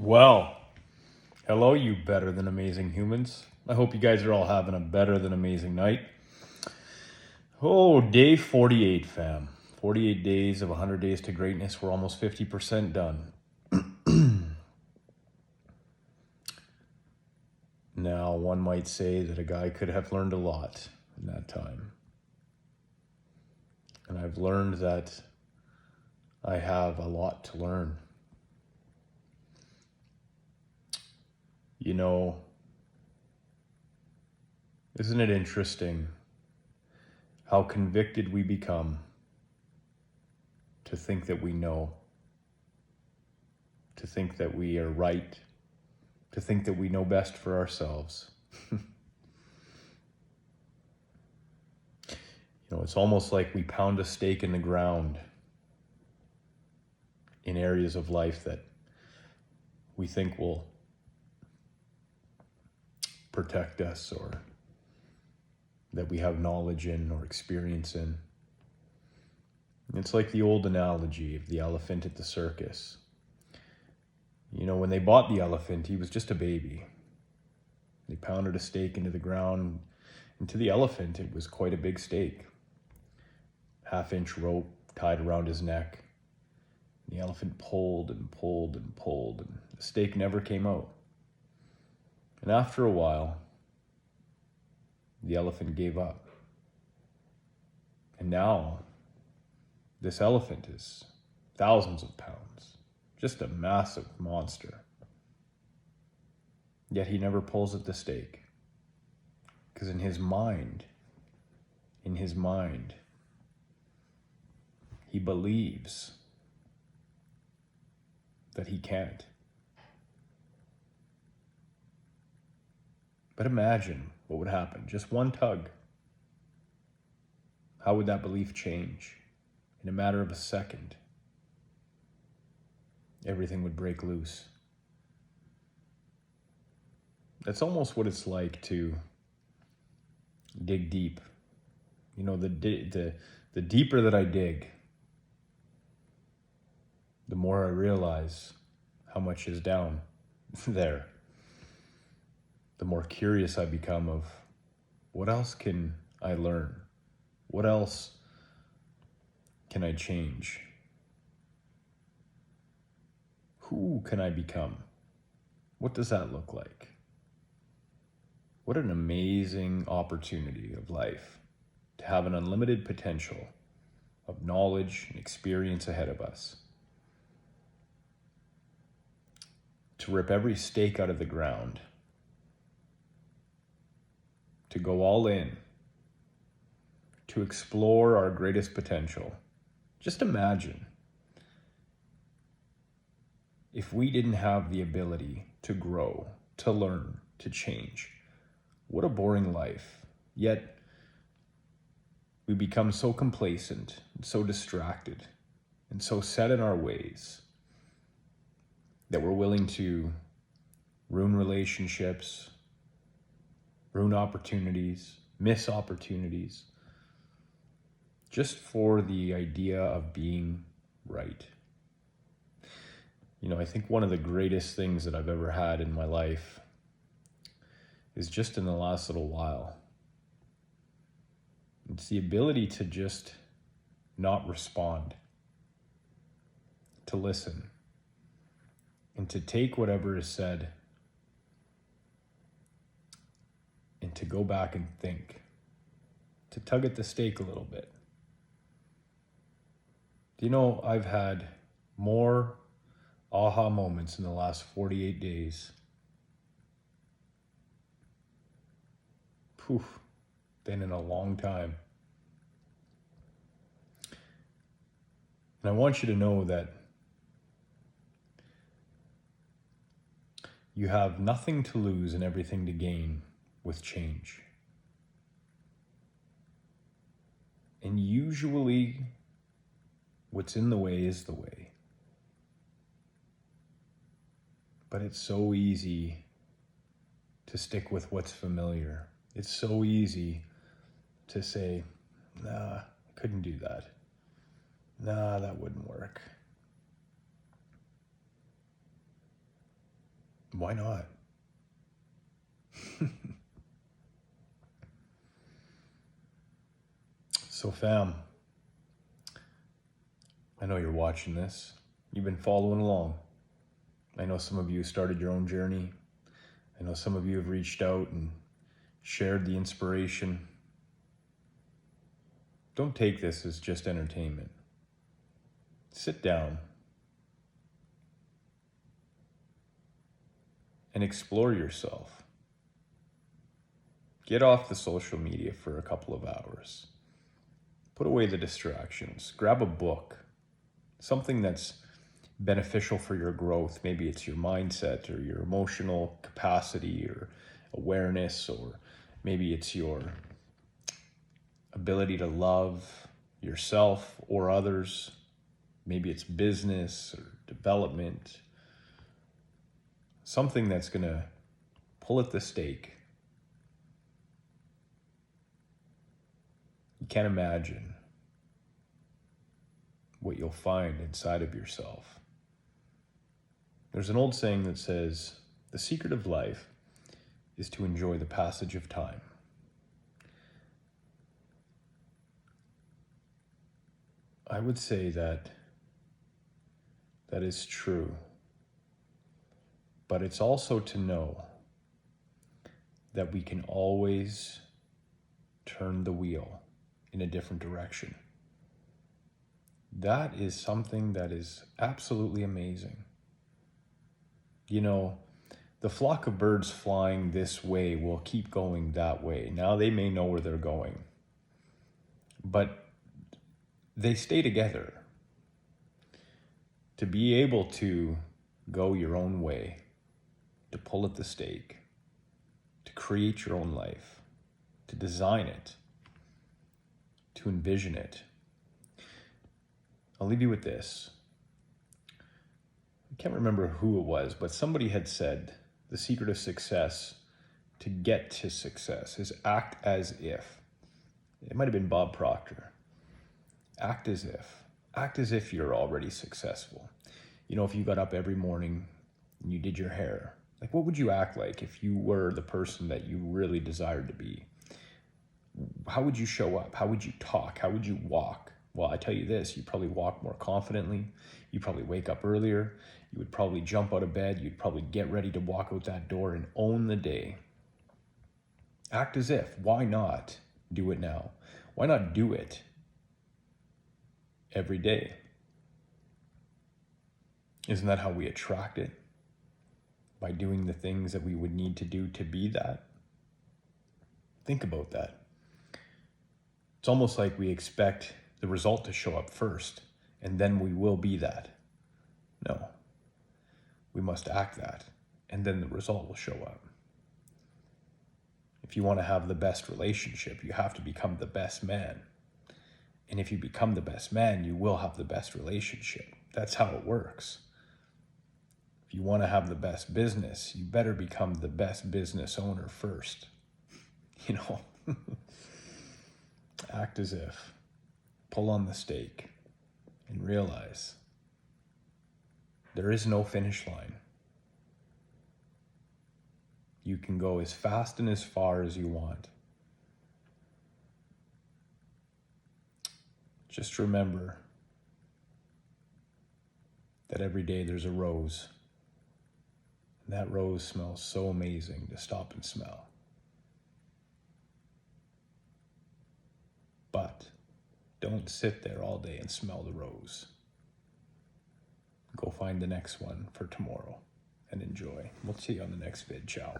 Well, hello, you better than amazing humans. I hope you guys are all having a better than amazing night. Oh, day 48, fam. 48 days of 100 days to greatness. We're almost 50% done. Now, one might say that a guy could have learned a lot in that time. And I've learned that I have a lot to learn. You know, isn't it interesting how convicted we become to think that we know, to think that we are right, to think that we know best for ourselves? It's almost like we pound a stake in the ground in areas of life that we think will protect us or that we have knowledge in or experience in. It's like the old analogy of the elephant at the circus. When they bought the elephant, he was just a baby. They pounded a stake into the ground, and to the elephant, it was quite a big stake. Half-inch rope tied around his neck. The elephant pulled and pulled and pulled, and the stake never came out. And after a while, the elephant gave up. And now, this elephant is thousands of pounds, just a massive monster. Yet he never pulls at the stake. Because in his mind, he believes that he can't. But imagine what would happen. Just one tug. How would that belief change? In a matter of a second, everything would break loose. That's almost what it's like to dig deep. The deeper that I dig, the more I realize how much is down there. The more curious I become of what else can I learn? What else can I change? Who can I become? What does that look like? What an amazing opportunity of life to have an unlimited potential of knowledge and experience ahead of us. To rip every stake out of the ground, to go all in, to explore our greatest potential. Just imagine if we didn't have the ability to grow, to learn, to change. What a boring life. Yet we become so complacent and so distracted and so set in our ways that we're willing to ruin relationships, ruin opportunities, miss opportunities, just for the idea of being right. I think one of the greatest things that I've ever had in my life is just in the last little while. It's the ability to just not respond, to listen, and to take whatever is said and to go back and think, to tug at the stake a little bit. I've had more aha moments in the last 48 days than in a long time. And I want you to know that you have nothing to lose and everything to gain with change. And usually, what's in the way is the way. But it's so easy to stick with what's familiar. It's so easy to say, nah, I couldn't do that. Nah, that wouldn't work. Why not? So fam, I know you're watching this. You've been following along. I know some of you started your own journey. I know some of you have reached out and shared the inspiration. Don't take this as just entertainment. Sit down and explore yourself. Get off the social media for a couple of hours. Put away the distractions. Grab a book, something that's beneficial for your growth. Maybe it's your mindset or your emotional capacity or awareness, or maybe it's your ability to love yourself or others. Maybe it's business or development. Something that's going to pull at the stake. You can't imagine what you'll find inside of yourself. There's an old saying that says, the secret of life is to enjoy the passage of time. I would say that is true, but it's also to know that we can always turn the wheel in a different direction. That is something that is absolutely amazing. You know, the flock of birds flying this way will keep going that way. Now they may know where they're going, but they stay together. To be able to go your own way, to pull at the stake, to create your own life, to design it, to envision it. I'll leave you with this. I can't remember who it was, but somebody had said the secret of success, to get to success, is act as if. It might have been Bob Proctor. Act as if. Act as if you're already successful. You know, if you got up every morning and you did your hair, like what would you act like if you were the person that you really desired to be? How would you show up? How would you talk? How would you walk? Well, I tell you this, you'd probably walk more confidently. You'd probably wake up earlier. You would probably jump out of bed. You'd probably get ready to walk out that door and own the day. Act as if. Why not do it now? Why not do it every day? Isn't that how we attract it? By doing the things that we would need to do to be that? Think about that. It's almost like we expect the result to show up first, and then we will be that. No. We must act that, and then the result will show up. If you want to have the best relationship, you have to become the best man. And if you become the best man, you will have the best relationship. That's how it works. If you want to have the best business, you better become the best business owner first. You know, act as if. Pull on the stake and realize there is no finish line. You can go as fast and as far as you want. Just remember that every day there's a rose. And that rose smells so amazing to stop and smell. But don't sit there all day and smell the rose. Go find the next one for tomorrow and enjoy. We'll see you on the next vid. Ciao.